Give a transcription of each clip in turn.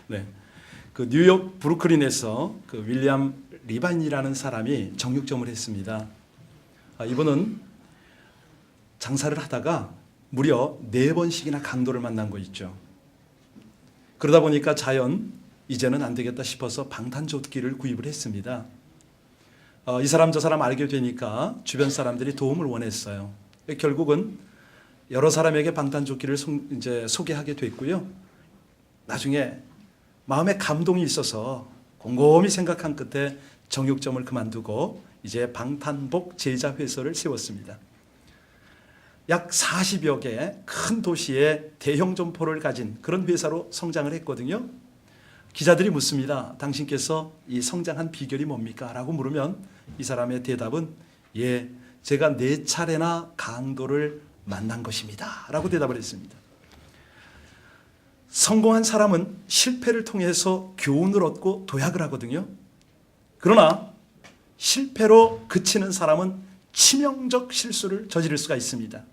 네. 그 뉴욕 브루클린에서 그 윌리엄 리반이라는 사람이 정육점을 했습니다. 이분은 장사를 하다가 무려 4번씩이나 강도를 만난 거 있죠. 그러다 보니까 자연 이제는 안 되겠다 싶어서 방탄조끼를 구입을 했습니다. 이 사람 저 사람 알게 되니까 주변 사람들이 도움을 원했어요. 결국은 여러 사람에게 방탄조끼를 이제 소개하게 됐고요. 나중에 마음에 감동이 있어서 곰곰이 생각한 끝에 정육점을 그만두고 이제 방탄복 제자 회사를 세웠습니다. 약 40여 개 큰 도시에 대형 점포를 가진 그런 회사로 성장을 했거든요. 기자들이 묻습니다. 당신께서 이 성장한 비결이 뭡니까? 라고 물으면 이 사람의 대답은 예, 제가 4차례나 강도를 만난 것입니다. 라고 대답을 했습니다. 성공한 사람은 실패를 통해서 교훈을 얻고 도약을 하거든요. 그러나 실패로 그치는 사람은 치명적 실수를 저지를 수가 있습니다.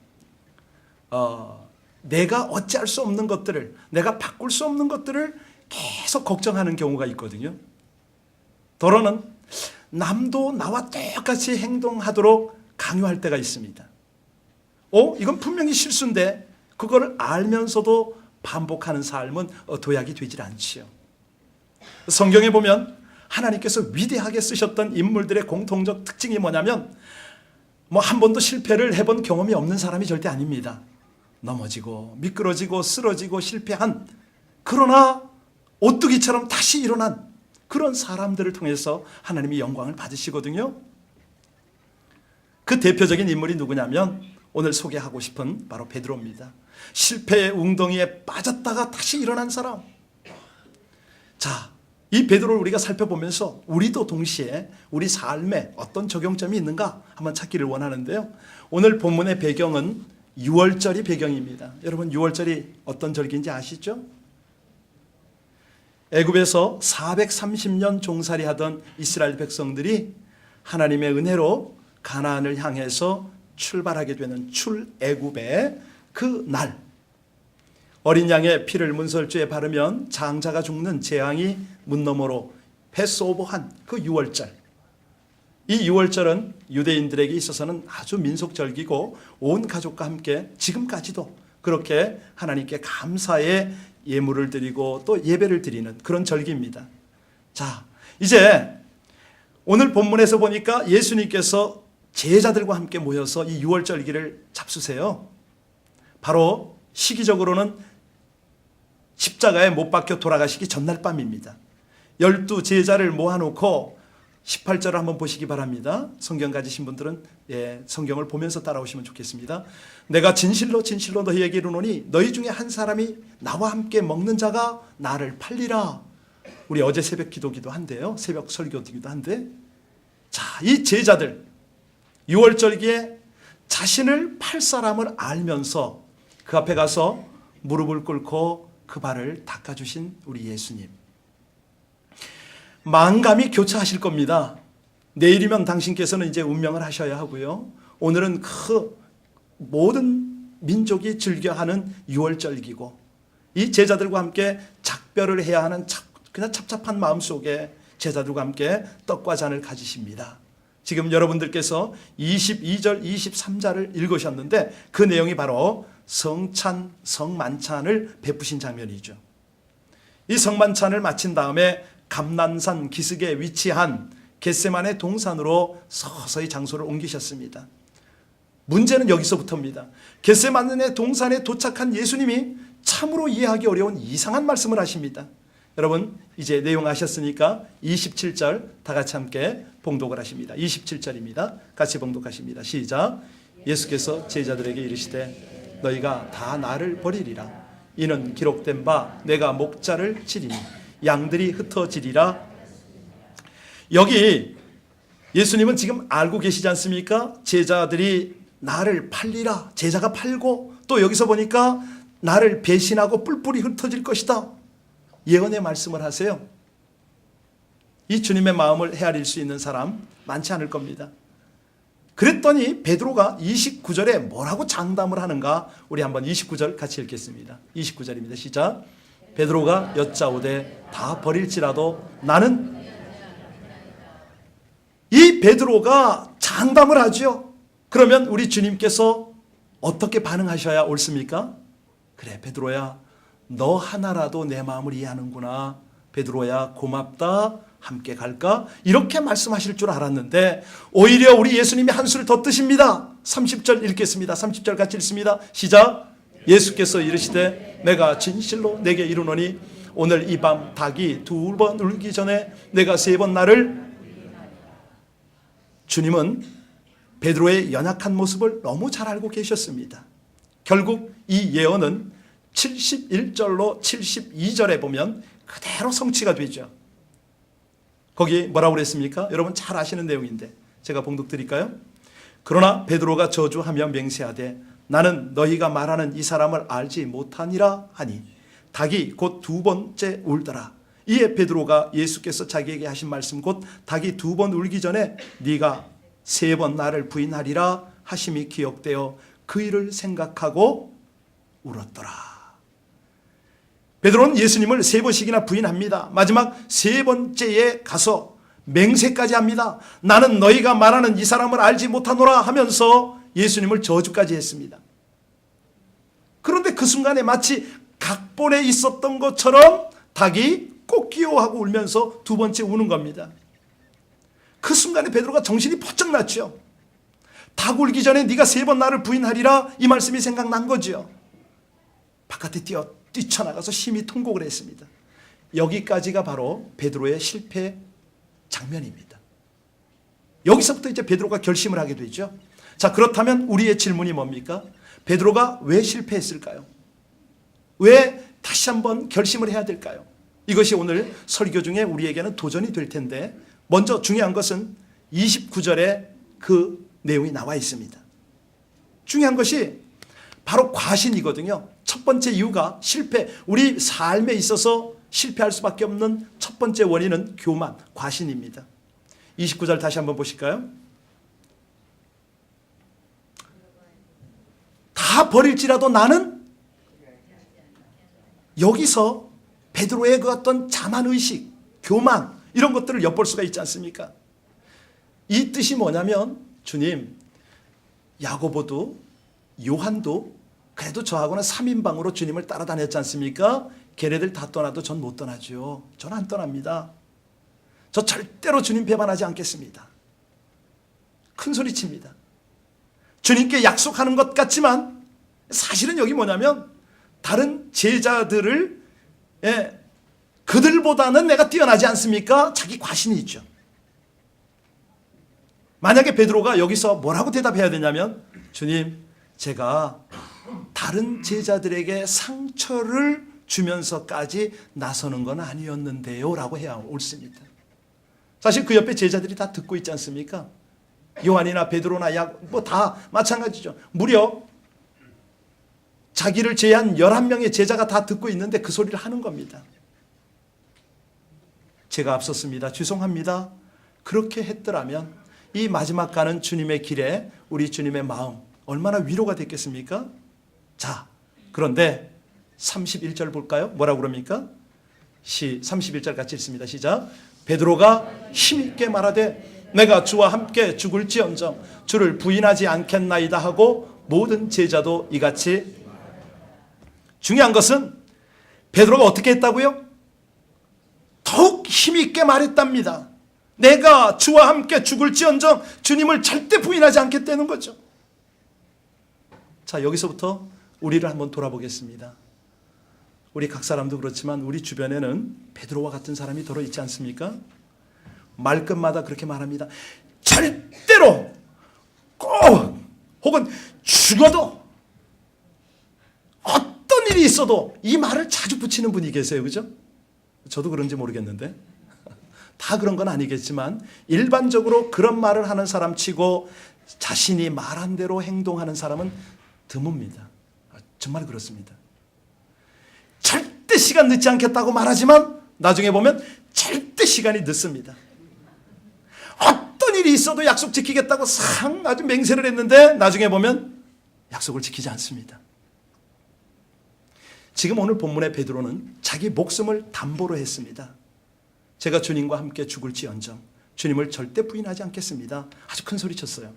내가 어찌할 수 없는 것들을, 내가 바꿀 수 없는 것들을 계속 걱정하는 경우가 있거든요. 더러는 남도 나와 똑같이 행동하도록 강요할 때가 있습니다. 이건 분명히 실수인데 그걸 알면서도 반복하는 삶은 도약이 되질 않지요. 성경에 보면 하나님께서 위대하게 쓰셨던 인물들의 공통적 특징이 뭐냐면 한 번도 실패를 해본 경험이 없는 사람이 절대 아닙니다. 넘어지고 미끄러지고 쓰러지고 실패한, 그러나 오뚜기처럼 다시 일어난 그런 사람들을 통해서 하나님이 영광을 받으시거든요. 그 대표적인 인물이 누구냐면 오늘 소개하고 싶은 바로 베드로입니다. 실패의 웅덩이에 빠졌다가 다시 일어난 사람. 자, 이 베드로를 우리가 살펴보면서 우리도 동시에 우리 삶에 어떤 적용점이 있는가 한번 찾기를 원하는데요. 오늘 본문의 배경은 6월절이 배경입니다. 여러분 6월절이 어떤 절기인지 아시죠? 애굽에서 430년 종살이 하던 이스라엘 백성들이 하나님의 은혜로 가나안을 향해서 출발하게 되는 출애굽의 그 날, 어린 양의 피를 문설주에 바르면 장자가 죽는 재앙이 문 너머로 패스오버한 그 6월절. 이 6월절은 유대인들에게 있어서는 아주 민속절기고 온 가족과 함께 지금까지도 그렇게 하나님께 감사의 예물을 드리고 또 예배를 드리는 그런 절기입니다. 자, 이제 오늘 본문에서 보니까 예수님께서 제자들과 함께 모여서 이 6월절기를 잡수세요. 바로 시기적으로는 십자가에 못 박혀 돌아가시기 전날 밤입니다. 12 제자를 모아놓고 18절을 한번 보시기 바랍니다. 성경 가지신 분들은 성경을 보면서 따라오시면 좋겠습니다. 내가 진실로 진실로 너희에게 이르노니 너희 중에 한 사람이 나와 함께 먹는 자가 나를 팔리라. 우리 어제 새벽 기도기도 한데요. 새벽 설교기도 한데, 자, 이 제자들 6월절기에 자신을 팔 사람을 알면서 그 앞에 가서 무릎을 꿇고 그 발을 닦아주신 우리 예수님. 만감이 교차하실 겁니다. 내일이면 당신께서는 이제 운명을 하셔야 하고요. 오늘은 그 모든 민족이 즐겨하는 6월절기고 이 제자들과 함께 작별을 해야 하는 그냥 찹찹한 마음속에 제자들과 함께 떡과 잔을 가지십니다. 지금 여러분들께서 22절, 23절을 읽으셨는데 그 내용이 바로 성찬, 성만찬을 베푸신 장면이죠. 이 성만찬을 마친 다음에 감난산 기슭에 위치한 겟세마네 동산으로 서서히 장소를 옮기셨습니다. 문제는 여기서부터입니다. 겟세마네 동산에 도착한 예수님이 참으로 이해하기 어려운 이상한 말씀을 하십니다. 여러분 이제 내용 아셨으니까 27절 다 같이 함께 봉독을 하십니다. 27절입니다. 같이 봉독하십니다. 시작. 예수께서 제자들에게 이르시되 너희가 다 나를 버리리라. 이는 기록된 바 내가 목자를 치리니 양들이 흩어지리라. 여기 예수님은 지금 알고 계시지 않습니까? 제자들이 나를 팔리라. 제자가 팔고 또 여기서 보니까 나를 배신하고 뿔뿔이 흩어질 것이다. 예언의 말씀을 하세요. 이 주님의 마음을 헤아릴 수 있는 사람 많지 않을 겁니다. 그랬더니 베드로가 29절에 뭐라고 장담을 하는가? 우리 한번 29절 같이 읽겠습니다. 29절입니다. 시작. 베드로가 여짜오되 다 버릴지라도 나는, 이 베드로가 장담을 하죠. 그러면 우리 주님께서 어떻게 반응하셔야 옳습니까? 그래 베드로야, 너 하나라도 내 마음을 이해하는구나. 베드로야 고맙다. 함께 갈까? 이렇게 말씀하실 줄 알았는데 오히려 우리 예수님이 한 수를 더 뜨십니다. 30절 읽겠습니다. 30절 같이 읽습니다. 시작. 예수께서 이르시되 내가 진실로 내게 이르노니 오늘 이 밤 닭이 2번 울기 전에 내가 3번 나를. 주님은 베드로의 연약한 모습을 너무 잘 알고 계셨습니다. 결국 이 예언은 71절로 72절에 보면 그대로 성취가 되죠. 거기 뭐라고 그랬습니까? 여러분 잘 아시는 내용인데 제가 봉독 드릴까요? 그러나 베드로가 저주하며 맹세하되 나는 너희가 말하는 이 사람을 알지 못하니라 하니 닭이 곧 2번째 울더라. 이에 베드로가 예수께서 자기에게 하신 말씀 곧 닭이 2번 울기 전에 네가 3번 나를 부인하리라 하심이 기억되어 그 일을 생각하고 울었더라. 베드로는 예수님을 3번씩이나 부인합니다. 마지막 3번째에 가서 맹세까지 합니다. 나는 너희가 말하는 이 사람을 알지 못하노라 하면서 예수님을 저주까지 했습니다. 그런데 그 순간에 마치 각본에 있었던 것처럼 닭이 꼬끼요하고 울면서 2번째 우는 겁니다. 그 순간에 베드로가 정신이 번쩍 났죠. 닭 울기 전에 네가 3번 나를 부인하리라, 이 말씀이 생각난 거죠. 바깥에 뛰쳐나가서 심히 통곡을 했습니다. 여기까지가 바로 베드로의 실패 장면입니다. 여기서부터 이제 베드로가 결심을 하게 되죠. 자, 그렇다면 우리의 질문이 뭡니까? 베드로가 왜 실패했을까요? 왜 다시 한번 결심을 해야 될까요? 이것이 오늘 설교 중에 우리에게는 도전이 될 텐데, 먼저 중요한 것은 29절에 그 내용이 나와 있습니다. 중요한 것이 바로 과신이거든요. 첫 번째 이유가 실패, 우리 삶에 있어서 실패할 수밖에 없는 첫 번째 원인은 교만, 과신입니다. 29절 다시 한번 보실까요? 다 버릴지라도 나는, 여기서 베드로의 그 어떤 자만의식, 교만, 이런 것들을 엿볼 수가 있지 않습니까? 이 뜻이 뭐냐면, 주님, 야고보도 요한도 그래도 저하고는 3인방으로 주님을 따라다녔지 않습니까? 걔네들 다 떠나도 전 못 떠나죠. 전 안 떠납니다. 저 절대로 주님 배반하지 않겠습니다. 큰 소리칩니다. 주님께 약속하는 것 같지만 사실은 여기 뭐냐면 다른 제자들을 그들보다는 내가 뛰어나지 않습니까? 자기 과신이 있죠. 만약에 베드로가 여기서 뭐라고 대답해야 되냐면, 주님, 제가 다른 제자들에게 상처를 주면서까지 나서는 건 아니었는데요 라고 해야 옳습니다. 사실 그 옆에 제자들이 다 듣고 있지 않습니까? 요한이나 베드로나 뭐 다 마찬가지죠. 무려 자기를 제외한 11명의 제자가 다 듣고 있는데 그 소리를 하는 겁니다. 제가 앞섰습니다. 죄송합니다. 그렇게 했더라면 이 마지막 가는 주님의 길에 우리 주님의 마음 얼마나 위로가 됐겠습니까? 자, 그런데 31절 볼까요? 뭐라고 그럽니까? 31절 같이 읽습니다. 시작. 베드로가 힘있게 말하되 내가 주와 함께 죽을지언정 주를 부인하지 않겠나이다 하고 모든 제자도 이같이. 중요한 것은 베드로가 어떻게 했다고요? 더욱 힘있게 말했답니다. 내가 주와 함께 죽을지언정 주님을 절대 부인하지 않겠다는 거죠. 자, 여기서부터 우리를 한번 돌아보겠습니다. 우리 각 사람도 그렇지만 우리 주변에는 베드로와 같은 사람이 더러 있지 않습니까? 말끝마다 그렇게 말합니다. 절대로 꼭 혹은 죽어도 어떤 일이 있어도 이 말을 자주 붙이는 분이 계세요. 그죠? 저도 그런지 모르겠는데 다 그런 건 아니겠지만 일반적으로 그런 말을 하는 사람 치고 자신이 말한 대로 행동하는 사람은 드뭅니다. 정말 그렇습니다. 절대 시간 늦지 않겠다고 말하지만 나중에 보면 절대 시간이 늦습니다. 어떤 일이 있어도 약속 지키겠다고 아주 맹세를 했는데 나중에 보면 약속을 지키지 않습니다. 지금 오늘 본문의 베드로는 자기 목숨을 담보로 했습니다. 제가 주님과 함께 죽을지언정 주님을 절대 부인하지 않겠습니다. 아주 큰 소리 쳤어요.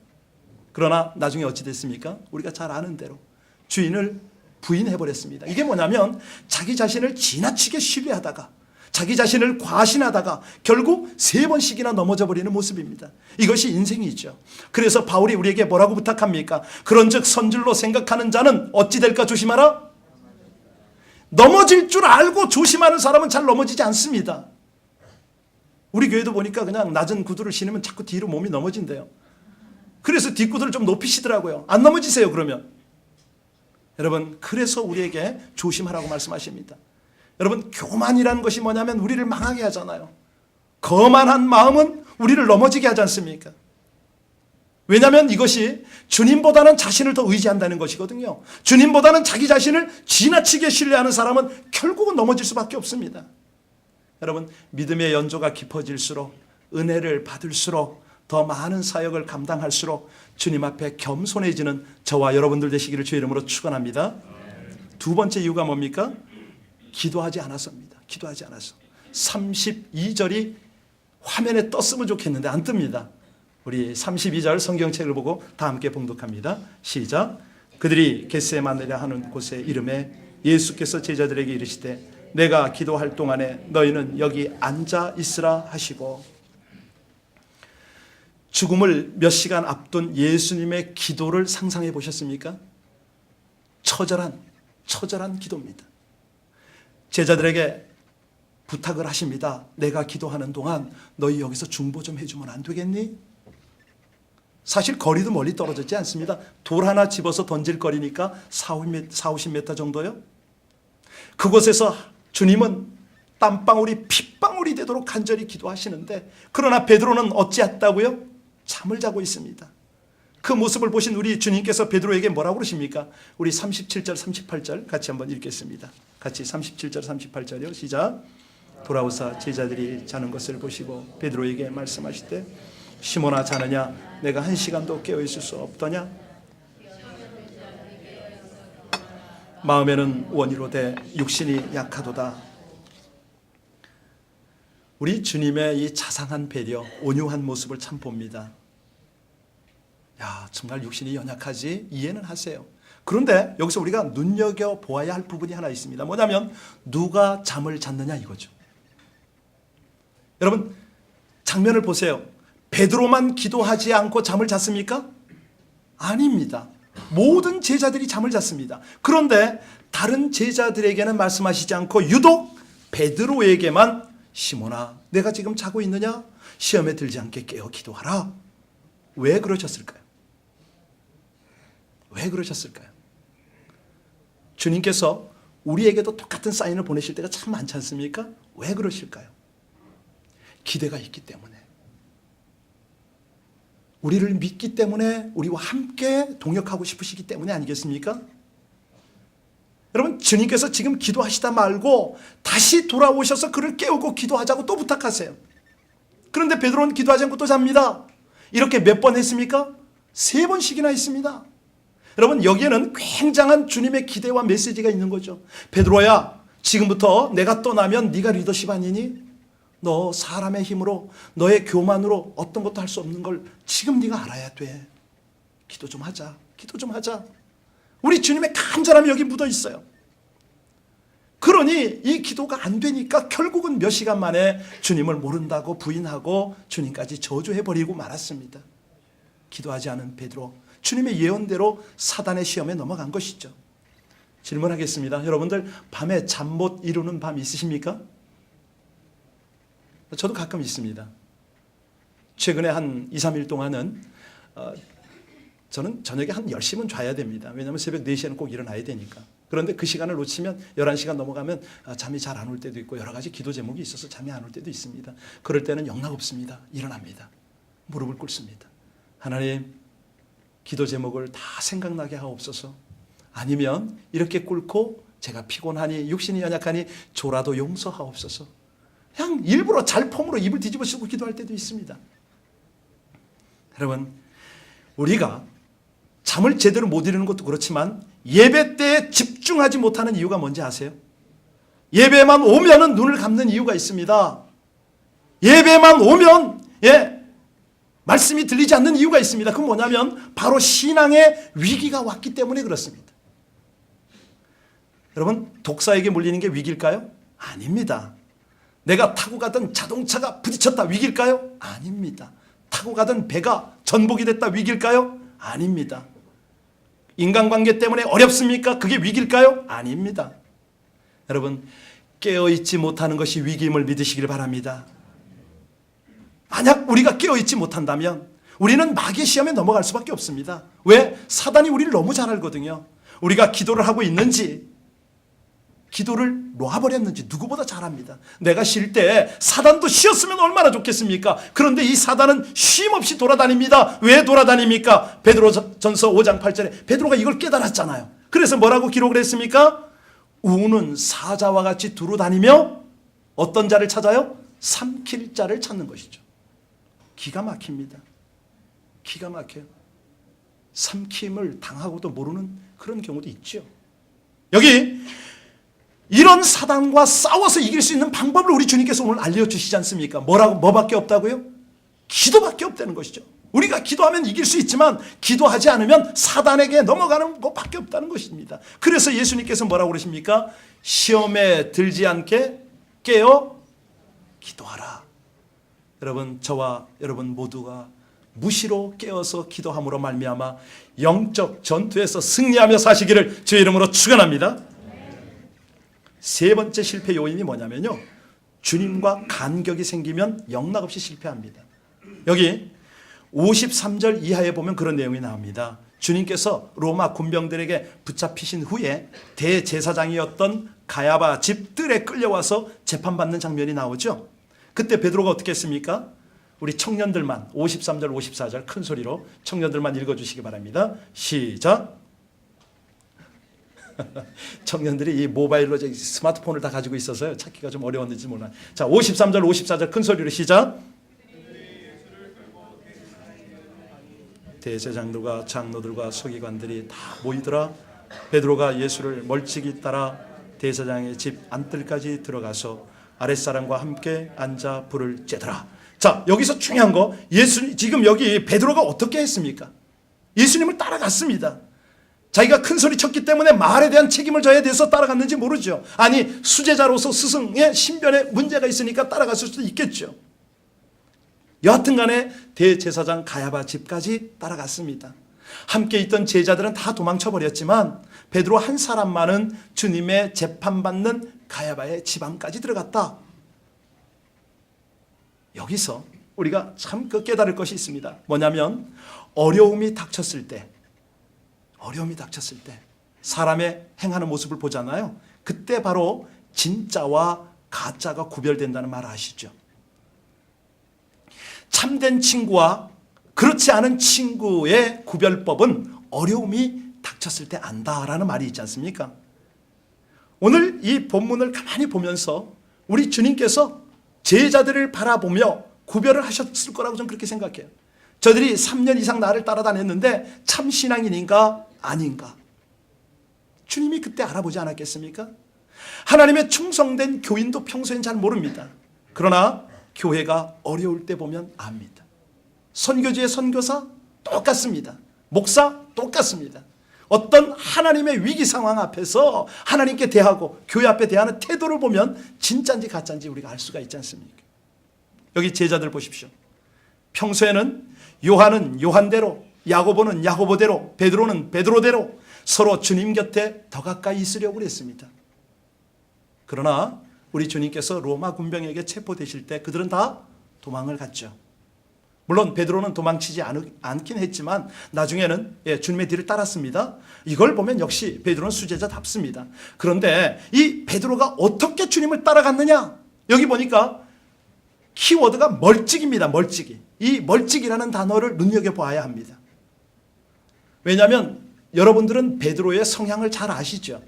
그러나 나중에 어찌 됐습니까? 우리가 잘 아는 대로 주인을 부인해버렸습니다. 이게 뭐냐면 자기 자신을 지나치게 신뢰하다가 자기 자신을 과신하다가 결국 3번씩이나 넘어져 버리는 모습입니다. 이것이 인생이죠. 그래서 바울이 우리에게 뭐라고 부탁합니까? 그런즉 선줄로 생각하는 자는 어찌 될까 조심하라. 넘어질 줄 알고 조심하는 사람은 잘 넘어지지 않습니다. 우리 교회도 보니까 그냥 낮은 구두를 신으면 자꾸 뒤로 몸이 넘어진대요. 그래서 뒷구두를 좀 높이시더라고요. 안 넘어지세요 그러면. 여러분, 그래서 우리에게 조심하라고 말씀하십니다. 여러분, 교만이라는 것이 뭐냐면 우리를 망하게 하잖아요. 거만한 마음은 우리를 넘어지게 하지 않습니까? 왜냐하면 이것이 주님보다는 자신을 더 의지한다는 것이거든요. 주님보다는 자기 자신을 지나치게 신뢰하는 사람은 결국은 넘어질 수밖에 없습니다. 여러분, 믿음의 연조가 깊어질수록, 은혜를 받을수록, 더 많은 사역을 감당할수록 주님 앞에 겸손해지는 저와 여러분들 되시기를 주의 이름으로 축원합니다. 두 번째 이유가 뭡니까? 기도하지 않아서입니다. 기도하지 않아서. 32절이 화면에 떴으면 좋겠는데 안 뜹니다. 우리 32절 성경책을 보고 다 함께 봉독합니다. 시작. 그들이 겟세마네라 하는 곳에 이름에 예수께서 제자들에게 이르시되 내가 기도할 동안에 너희는 여기 앉아 있으라 하시고, 죽음을 몇 시간 앞둔 예수님의 기도를 상상해 보셨습니까? 처절한 기도입니다. 제자들에게 부탁을 하십니다. 내가 기도하는 동안 너희 여기서 중보 좀 해주면 안 되겠니? 사실 거리도 멀리 떨어졌지 않습니다. 돌 하나 집어서 던질 거리니까 40-50m 정도요. 그곳에서 주님은 땀방울이 핏방울이 되도록 간절히 기도하시는데, 그러나 베드로는 어찌했다고요? 잠을 자고 있습니다. 그 모습을 보신 우리 주님께서 베드로에게 뭐라고 그러십니까? 우리 37절 38절 같이 한번 읽겠습니다. 같이 37절 38절이요. 시작. 돌아오사 제자들이 자는 것을 보시고 베드로에게 말씀하시되 시몬아 자느냐? 내가 1시간도 깨어있을 수 없더냐? 마음에는 원이로되 육신이 약하도다. 우리 주님의 이 자상한 배려, 온유한 모습을 참 봅니다. 야, 정말 육신이 연약하지? 이해는 하세요. 그런데 여기서 우리가 눈여겨보아야 할 부분이 하나 있습니다. 뭐냐면 누가 잠을 잤느냐 이거죠. 여러분, 장면을 보세요. 베드로만 기도하지 않고 잠을 잤습니까? 아닙니다. 모든 제자들이 잠을 잤습니다. 그런데 다른 제자들에게는 말씀하시지 않고 유독 베드로에게만 시몬아, 내가 지금 자고 있느냐? 시험에 들지 않게 깨어 기도하라. 왜 그러셨을까요? 왜 그러셨을까요? 주님께서 우리에게도 똑같은 사인을 보내실 때가 참 많지 않습니까? 왜 그러실까요? 기대가 있기 때문에. 우리를 믿기 때문에, 우리와 함께 동역하고 싶으시기 때문에 아니겠습니까? 여러분, 주님께서 지금 기도하시다 말고 다시 돌아오셔서 그를 깨우고 기도하자고 또 부탁하세요. 그런데 베드로는 기도하지 않고 또 잡니다. 이렇게 몇 번 했습니까? 3번씩이나 했습니다. 여러분, 여기에는 굉장한 주님의 기대와 메시지가 있는 거죠. 베드로야, 지금부터 내가 떠나면 네가 리더십 아니니? 너 사람의 힘으로, 너의 교만으로 어떤 것도 할 수 없는 걸 지금 네가 알아야 돼. 기도 좀 하자. 기도 좀 하자. 우리 주님의 간절함이 여기 묻어 있어요. 그러니 이 기도가 안 되니까 결국은 몇 시간 만에 주님을 모른다고 부인하고 주님까지 저주해버리고 말았습니다. 기도하지 않은 베드로, 주님의 예언대로 사단의 시험에 넘어간 것이죠. 질문하겠습니다. 여러분들 밤에 잠 못 이루는 밤 있으십니까? 저도 가끔 있습니다. 최근에 한 2-3일 동안은 저는 저녁에 한 10시면 자야 됩니다. 왜냐하면 새벽 4시에는 꼭 일어나야 되니까. 그런데 그 시간을 놓치면 11시간 넘어가면 잠이 잘 안 올 때도 있고 여러 가지 기도 제목이 있어서 잠이 안 올 때도 있습니다. 그럴 때는 영락없습니다. 일어납니다. 무릎을 꿇습니다. 하나님, 기도 제목을 다 생각나게 하옵소서. 아니면 이렇게 꿇고 제가 피곤하니 육신이 연약하니 조라도 용서하옵소서. 그냥 일부러 잘폼으로 입을 뒤집어 쓰고 기도할 때도 있습니다. 여러분, 우리가 잠을 제대로 못 이루는 것도 그렇지만 예배 때에 집중하지 못하는 이유가 뭔지 아세요? 예배만 오면은 눈을 감는 이유가 있습니다. 예배만 오면 말씀이 들리지 않는 이유가 있습니다. 그건 뭐냐면 바로 신앙의 위기가 왔기 때문에 그렇습니다. 여러분, 독사에게 물리는 게 위기일까요? 아닙니다. 내가 타고 가던 자동차가 부딪혔다 위기일까요? 아닙니다. 타고 가던 배가 전복이 됐다 위기일까요? 아닙니다. 인간관계 때문에 어렵습니까? 그게 위기일까요? 아닙니다. 여러분, 깨어있지 못하는 것이 위기임을 믿으시길 바랍니다. 만약 우리가 깨어있지 못한다면 우리는 마귀의 시험에 넘어갈 수밖에 없습니다. 왜? 사단이 우리를 너무 잘 알거든요. 우리가 기도를 하고 있는지, 기도를 놓아버렸는지 누구보다 잘 압니다. 내가 쉴 때 사단도 쉬었으면 얼마나 좋겠습니까? 그런데 이 사단은 쉼 없이 돌아다닙니다. 왜 돌아다닙니까? 베드로전서 5장 8절에 베드로가 이걸 깨달았잖아요. 그래서 뭐라고 기록을 했습니까? 우는 사자와 같이 두루다니며 어떤 자를 찾아요? 삼킬 자를 찾는 것이죠. 기가 막힙니다. 기가 막혀요. 삼킴을 당하고도 모르는 그런 경우도 있죠. 여기 이런 사단과 싸워서 이길 수 있는 방법을 우리 주님께서 오늘 알려주시지 않습니까? 뭐밖에 없다고요? 기도밖에 없다는 것이죠. 우리가 기도하면 이길 수 있지만 기도하지 않으면 사단에게 넘어가는 것밖에 없다는 것입니다. 그래서 예수님께서 뭐라고 그러십니까? 시험에 들지 않게 깨어 기도하라. 여러분, 저와 여러분 모두가 무시로 깨어서 기도함으로 말미암아 영적 전투에서 승리하며 사시기를 주의 이름으로 축원합니다. 세 번째 실패 요인이 뭐냐면요, 주님과 간격이 생기면 영락없이 실패합니다. 여기 53절 이하에 보면 그런 내용이 나옵니다. 주님께서 로마 군병들에게 붙잡히신 후에 대제사장이었던 가야바 집 뜰에 끌려와서 재판받는 장면이 나오죠. 그때 베드로가 어떻게 했습니까? 우리 청년들만 53절 54절 큰 소리로 청년들만 읽어주시기 바랍니다. 시작. 청년들이 이 모바일로 스마트폰을 다 가지고 있어서요, 찾기가 좀 어려웠는지 몰라요. 자, 53절 54절 큰 소리로 시작. 대제사장들과 장로들과 서기관들이 다 모이더라. 베드로가 예수를 멀찍이 따라 대제사장의 집 안뜰까지 들어가서 아랫사람과 함께 앉아 불을 쬐더라. 자, 여기서 중요한 거, 지금 여기 베드로가 어떻게 했습니까? 예수님을 따라갔습니다. 자기가 큰 소리 쳤기 때문에 말에 대한 책임을 져야 돼서 따라갔는지 모르죠. 아니, 수제자로서 스승의 신변에 문제가 있으니까 따라갔을 수도 있겠죠. 여하튼 간에 대제사장 가야바 집까지 따라갔습니다. 함께 있던 제자들은 다 도망쳐 버렸지만 베드로 한 사람만은 주님의 재판받는 가야바의 집안까지 들어갔다. 여기서 우리가 참 깨달을 것이 있습니다. 뭐냐면 어려움이 닥쳤을 때 사람의 행하는 모습을 보잖아요. 그때 바로 진짜와 가짜가 구별된다는 말 아시죠? 참된 친구와 그렇지 않은 친구의 구별법은 어려움이 닥쳤을 때 안다라는 말이 있지 않습니까? 오늘 이 본문을 가만히 보면서 우리 주님께서 제자들을 바라보며 구별을 하셨을 거라고 저는 그렇게 생각해요. 저들이 3년 이상 나를 따라다녔는데 참 신앙인인가 아닌가? 주님이 그때 알아보지 않았겠습니까? 하나님의 충성된 교인도 평소엔 잘 모릅니다. 그러나 교회가 어려울 때 보면 압니다. 선교지의 선교사 똑같습니다. 목사 똑같습니다. 어떤 하나님의 위기 상황 앞에서 하나님께 대하고 교회 앞에 대하는 태도를 보면 진짜인지 가짜인지 우리가 알 수가 있지 않습니까? 여기 제자들 보십시오. 평소에는 요한은 요한대로, 야고보는 야고보대로, 베드로는 베드로대로 서로 주님 곁에 더 가까이 있으려고 그랬습니다. 그러나 우리 주님께서 로마 군병에게 체포되실 때 그들은 다 도망을 갔죠. 물론 베드로는 도망치지 않긴 했지만 나중에는 주님의 뒤를 따랐습니다. 이걸 보면 역시 베드로는 수제자답습니다. 그런데 이 베드로가 어떻게 주님을 따라갔느냐? 여기 보니까 키워드가 멀찍입니다. 멀찍이. 이 멀찍이라는 단어를 눈여겨봐야 합니다. 왜냐하면 여러분들은 베드로의 성향을 잘 아시죠?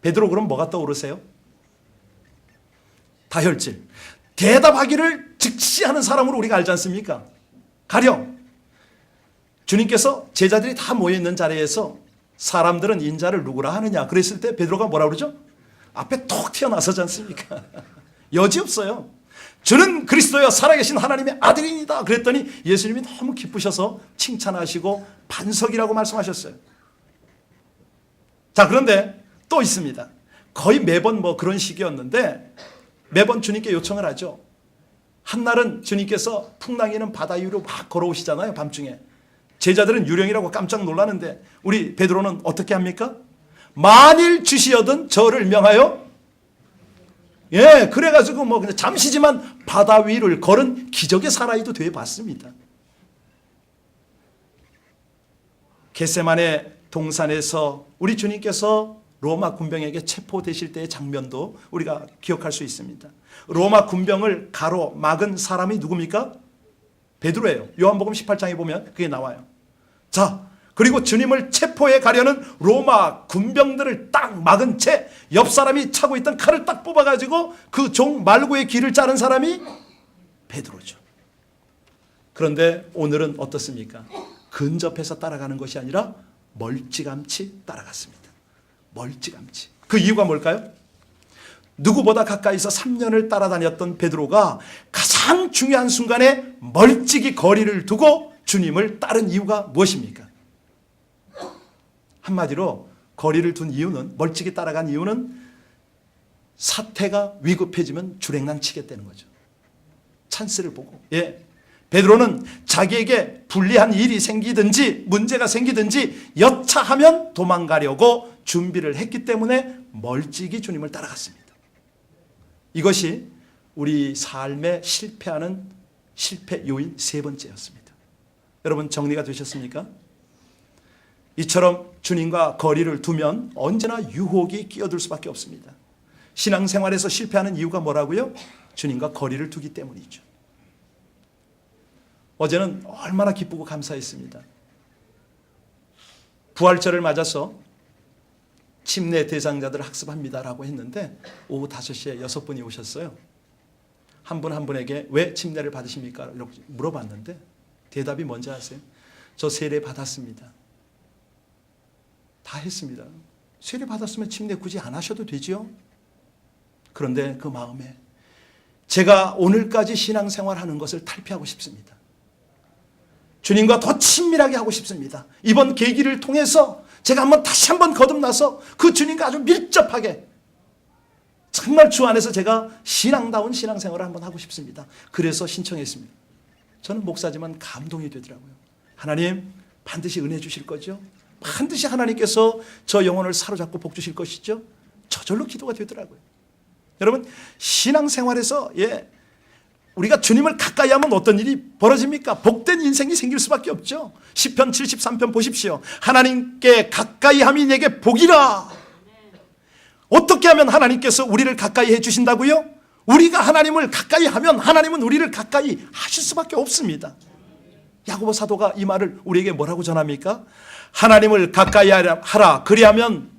베드로 그럼 뭐가 떠오르세요? 다혈질. 대답하기를 즉시하는 사람으로 우리가 알지 않습니까? 가령 주님께서 제자들이 다 모여있는 자리에서 사람들은 인자를 누구라 하느냐 그랬을 때 베드로가 뭐라 그러죠? 앞에 톡 튀어나서지 않습니까? 여지없어요. 주는 그리스도여 살아계신 하나님의 아들입니다. 그랬더니 예수님이 너무 기쁘셔서 칭찬하시고 반석이라고 말씀하셨어요. 자, 그런데 또 있습니다. 거의 매번 뭐 그런 식이었는데 매번 주님께 요청을 하죠. 한날은 주님께서 풍랑이는 바다 위로 막 걸어오시잖아요. 밤중에. 제자들은 유령이라고 깜짝 놀라는데 우리 베드로는 어떻게 합니까? 만일 주시어든 저를 명하여, 예, 그래가지고 뭐 그냥 잠시지만 바다 위를 걸은 기적의 사나이도 되어 봤습니다. 겟세마네 동산에서 우리 주님께서 로마 군병에게 체포되실 때의 장면도 우리가 기억할 수 있습니다. 로마 군병을 가로막은 사람이 누굽니까? 베드로예요. 요한복음 18장에 보면 그게 나와요. 자, 그리고 주님을 체포해 가려는 로마 군병들을 딱 막은 채 옆 사람이 차고 있던 칼을 딱 뽑아가지고 그 종 말고의 길을 자른 사람이 베드로죠. 그런데 오늘은 어떻습니까? 근접해서 따라가는 것이 아니라 멀찌감치 따라갔습니다. 멀찌감치. 그 이유가 뭘까요? 누구보다 가까이서 3년을 따라다녔던 베드로가 가장 중요한 순간에 멀찍이 거리를 두고 주님을 따른 이유가 무엇입니까? 한마디로 거리를 둔 이유는, 멀찍이 따라간 이유는 사태가 위급해지면 주랭랑 치겠다는 거죠. 찬스를 보고. 예. 베드로는 자기에게 불리한 일이 생기든지 문제가 생기든지 여차하면 도망가려고 준비를 했기 때문에 멀찍이 주님을 따라갔습니다. 이것이 우리 삶에 실패하는 실패 요인 세 번째였습니다. 여러분 정리가 되셨습니까? 이처럼 주님과 거리를 두면 언제나 유혹이 끼어들 수밖에 없습니다. 신앙생활에서 실패하는 이유가 뭐라고요? 주님과 거리를 두기 때문이죠. 어제는 얼마나 기쁘고 감사했습니다. 부활절을 맞아서 침례 대상자들을 학습합니다라고 했는데 오후 5시에 6분이 오셨어요. 한 분 한 분에게 왜 침례를 받으십니까? 이렇게 물어봤는데 대답이 뭔지 아세요? 저 세례 받았습니다. 다 했습니다. 세례 받았으면 침례 굳이 안 하셔도 되죠. 그런데 그 마음에 제가 오늘까지 신앙생활하는 것을 탈피하고 싶습니다. 주님과 더 친밀하게 하고 싶습니다. 이번 계기를 통해서 제가 다시 한번 거듭나서 그 주님과 아주 밀접하게 정말 주 안에서 제가 신앙다운 신앙생활을 한번 하고 싶습니다. 그래서 신청했습니다. 저는 목사지만 감동이 되더라고요. 하나님 반드시 은혜 주실 거죠? 반드시 하나님께서 저 영혼을 사로잡고 복 주실 것이죠? 저절로 기도가 되더라고요. 여러분 신앙생활에서 우리가 주님을 가까이 하면 어떤 일이 벌어집니까? 복된 인생이 생길 수밖에 없죠. 시편 73편 보십시오. 하나님께 가까이 함이 내게 복이라. 어떻게 하면 하나님께서 우리를 가까이 해주신다고요? 우리가 하나님을 가까이 하면 하나님은 우리를 가까이 하실 수밖에 없습니다. 야고보 사도가 이 말을 우리에게 뭐라고 전합니까? 하나님을 가까이 하라. 그리하면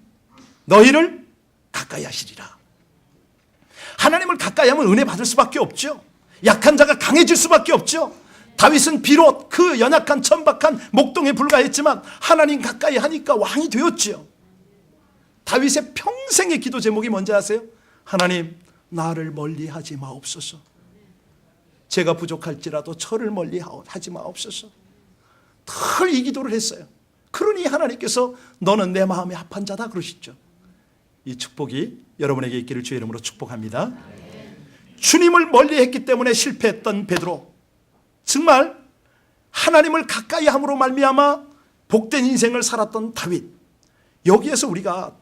너희를 가까이 하시리라. 하나님을 가까이 하면 은혜 받을 수밖에 없죠. 약한 자가 강해질 수밖에 없죠. 다윗은 비록 그 연약한 천박한 목동에 불과했지만 하나님 가까이 하니까 왕이 되었지요. 다윗의 평생의 기도 제목이 뭔지 아세요? 하나님 나를 멀리하지 마옵소서. 제가 부족할지라도 저를 멀리하지 마옵소서. 늘 이 기도를 했어요. 그러니 하나님께서 너는 내 마음에 합한 자다 그러시죠. 이 축복이 여러분에게 있기를 주의 이름으로 축복합니다. 주님을 멀리했기 때문에 실패했던 베드로, 정말 하나님을 가까이 함으로 말미암아 복된 인생을 살았던 다윗, 여기에서 우리가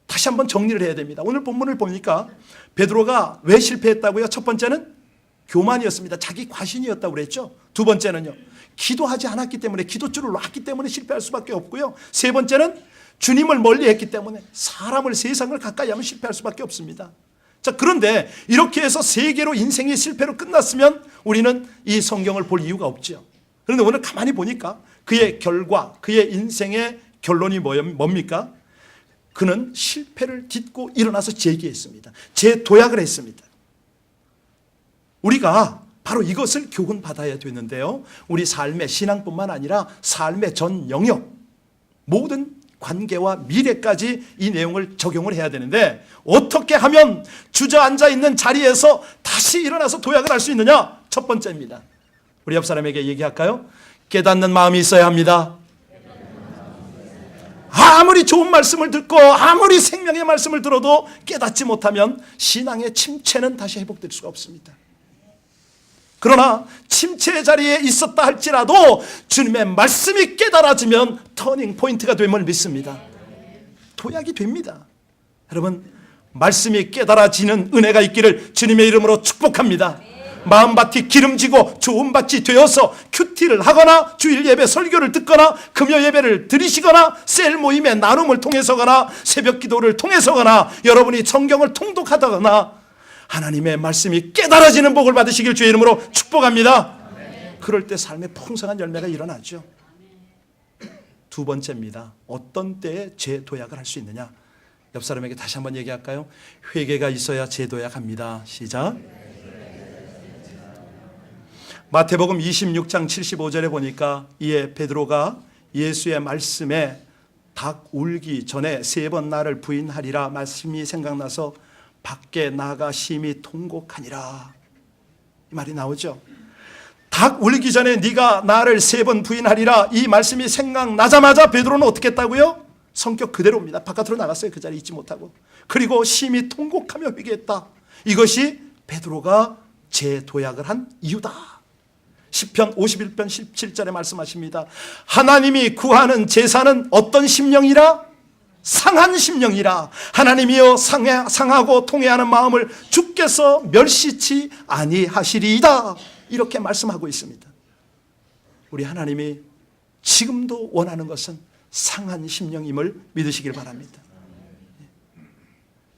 다시 한번 정리를 해야 됩니다. 오늘 본문을 보니까 베드로가 왜 실패했다고요? 첫 번째는 교만이었습니다. 자기 과신이었다고 그랬죠. 두 번째는요, 기도하지 않았기 때문에, 기도줄을 놨기 때문에 실패할 수밖에 없고요. 세 번째는 주님을 멀리했기 때문에, 사람을, 세상을 가까이 하면 실패할 수밖에 없습니다. 자, 그런데 이렇게 해서 세 개로 인생의 실패로 끝났으면 우리는 이 성경을 볼 이유가 없죠. 그런데 오늘 가만히 보니까 그의 결과, 그의 인생의 결론이 뭡니까? 그는 실패를 딛고 일어나서 재기했습니다. 재도약을 했습니다. 우리가 바로 이것을 교훈받아야 되는데요. 우리 삶의 신앙뿐만 아니라 삶의 전 영역, 모든 관계와 미래까지 이 내용을 적용을 해야 되는데, 어떻게 하면 주저앉아 있는 자리에서 다시 일어나서 도약을 할 수 있느냐? 첫 번째입니다. 우리 옆 사람에게 얘기할까요? 깨닫는 마음이 있어야 합니다. 아무리 좋은 말씀을 듣고 아무리 생명의 말씀을 들어도 깨닫지 못하면 신앙의 침체는 다시 회복될 수가 없습니다. 그러나 침체의 자리에 있었다 할지라도 주님의 말씀이 깨달아지면 터닝 포인트가 됨을 믿습니다. 도약이 됩니다. 여러분, 말씀이 깨달아지는 은혜가 있기를 주님의 이름으로 축복합니다. 마음밭이 기름지고 좋은 밭이 되어서 큐티를 하거나 주일 예배 설교를 듣거나 금요 예배를 들으시거나 셀 모임의 나눔을 통해서거나 새벽 기도를 통해서거나 여러분이 성경을 통독하다거나 하나님의 말씀이 깨달아지는 복을 받으시길 주의 이름으로 축복합니다. 그럴 때 삶의 풍성한 열매가 일어나죠. 두 번째입니다. 어떤 때에 재도약을 할 수 있느냐? 옆 사람에게 다시 한번 얘기할까요? 회개가 있어야 재도약합니다. 시작. 마태복음 26장 75절에 보니까 이에 베드로가 예수의 말씀에 닭 울기 전에 3번 나를 부인하리라 말씀이 생각나서 밖에 나가 심히 통곡하니라, 이 말이 나오죠. 닭 울기 전에 네가 나를 3번 부인하리라, 이 말씀이 생각나자마자 베드로는 어떻게 했다고요? 성격 그대로입니다. 바깥으로 나갔어요. 그 자리 잊지 못하고. 그리고 심히 통곡하며 회개했다. 이것이 베드로가 재도약을 한 이유다. 시편 51편 17절에 말씀하십니다. 하나님이 구하는 제사는 어떤 심령이라? 상한 심령이라. 하나님이여 상하고 통회하는 마음을 주께서 멸시치 아니하시리이다. 이렇게 말씀하고 있습니다. 우리 하나님이 지금도 원하는 것은 상한 심령임을 믿으시길 바랍니다.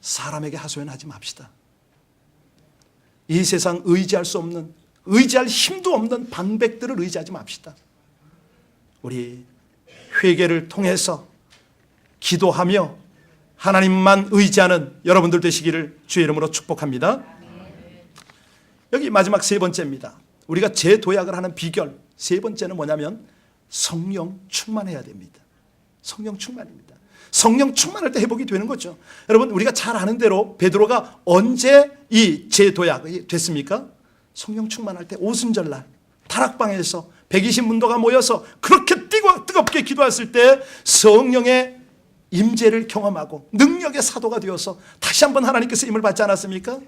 사람에게 하소연하지 맙시다. 이 세상 의지할 수 없는, 의지할 힘도 없는 방백들을 의지하지 맙시다. 우리 회개를 통해서 기도하며 하나님만 의지하는 여러분들 되시기를 주의 이름으로 축복합니다. 여기 마지막 세 번째입니다. 우리가 재도약을 하는 비결 세 번째는 뭐냐면 성령 충만해야 됩니다. 성령 충만입니다. 성령 충만할 때 회복이 되는 거죠. 여러분, 우리가 잘 아는 대로 베드로가 언제 이 재도약이 됐습니까? 성령 충만할 때 오순절날 다락방에서 120문도가 모여서 그렇게 뜨겁게 기도했을 때 성령의 임재를 경험하고 능력의 사도가 되어서 다시 한번 하나님께서 힘을 받지 않았습니까?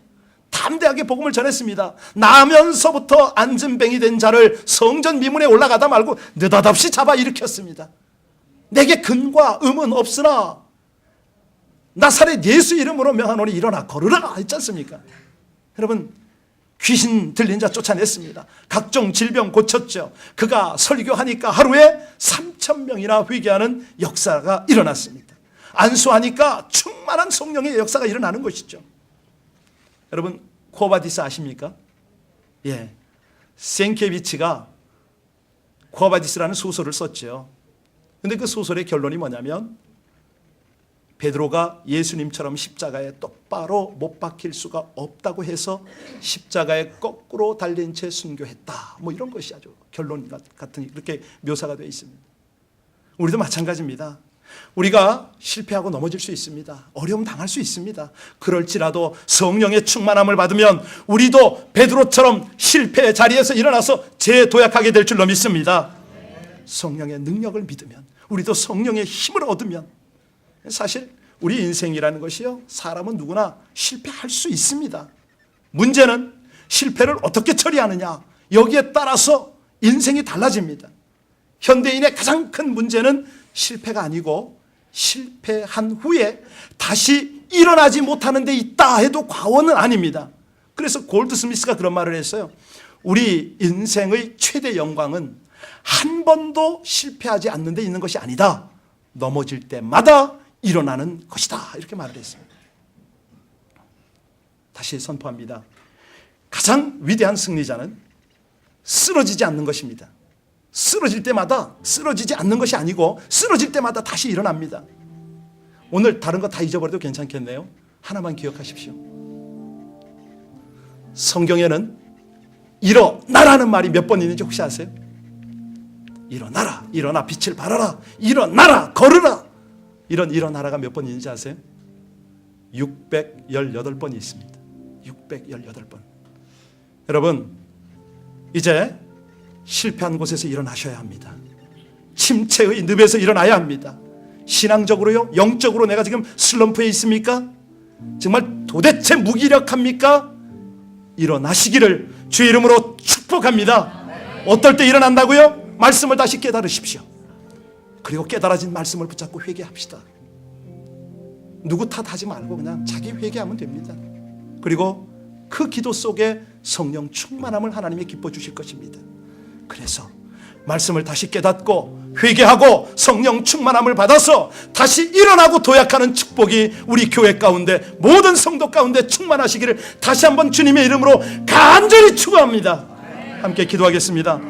담대하게 복음을 전했습니다. 나면서부터 안진뱅이 된 자를 성전 미문에 올라가다 말고 느닷없이 잡아 일으켰습니다. 내게 근과 음은 없으나 나사렛 예수 이름으로 명하노니 일어나 걸으라 했지 않습니까? 여러분, 귀신 들린 자 쫓아냈습니다. 각종 질병 고쳤죠. 그가 설교하니까 하루에 3,000명이나 회개하는 역사가 일어났습니다. 안수하니까 충만한 성령의 역사가 일어나는 것이죠. 여러분, 쿠어바디스 아십니까? 예, 생케비치가 쿠어바디스라는 소설을 썼죠. 근데 그 소설의 결론이 뭐냐면 베드로가 예수님처럼 십자가에 똑바로 못 박힐 수가 없다고 해서 십자가에 거꾸로 달린 채 순교했다. 뭐 이런 것이 아주 결론 같은 그렇게 묘사가 되어 있습니다. 우리도 마찬가지입니다. 우리가 실패하고 넘어질 수 있습니다. 어려움 당할 수 있습니다. 그럴지라도 성령의 충만함을 받으면 우리도 베드로처럼 실패의 자리에서 일어나서 재도약하게 될 줄로 믿습니다. 성령의 능력을 믿으면, 우리도 성령의 힘을 얻으면, 사실 우리 인생이라는 것이요, 사람은 누구나 실패할 수 있습니다. 문제는 실패를 어떻게 처리하느냐, 여기에 따라서 인생이 달라집니다. 현대인의 가장 큰 문제는 실패가 아니고 실패한 후에 다시 일어나지 못하는 데 있다 해도 과언은 아닙니다. 그래서 골드스미스가 그런 말을 했어요. 우리 인생의 최대 영광은 한 번도 실패하지 않는 데 있는 것이 아니다. 넘어질 때마다 일어나는 것이다. 이렇게 말을 했습니다. 다시 선포합니다. 가장 위대한 승리자는 쓰러지지 않는 것입니다. 쓰러질 때마다 쓰러지지 않는 것이 아니고 쓰러질 때마다 다시 일어납니다. 오늘 다른 거 다 잊어버려도 괜찮겠네요. 하나만 기억하십시오. 성경에는 일어나라는 말이 몇 번 있는지 혹시 아세요? 일어나라, 일어나 빛을 발하라, 일어나라, 걸으라. 이런 일어나라가 몇 번 있는지 아세요? 618번이 있습니다. 618번. 여러분, 이제 실패한 곳에서 일어나셔야 합니다. 침체의 늪에서 일어나야 합니다. 신앙적으로요, 영적으로 내가 지금 슬럼프에 있습니까? 정말 도대체 무기력합니까? 일어나시기를 주의 이름으로 축복합니다. 어떨 때 일어난다고요? 말씀을 다시 깨달으십시오. 그리고 깨달아진 말씀을 붙잡고 회개합시다. 누구 탓하지 말고 그냥 자기 회개하면 됩니다. 그리고 그 기도 속에 성령 충만함을 하나님이 기뻐 주실 것입니다. 그래서 말씀을 다시 깨닫고 회개하고 성령 충만함을 받아서 다시 일어나고 도약하는 축복이 우리 교회 가운데, 모든 성도 가운데 충만하시기를 다시 한번 주님의 이름으로 간절히 축원합니다. 함께 기도하겠습니다.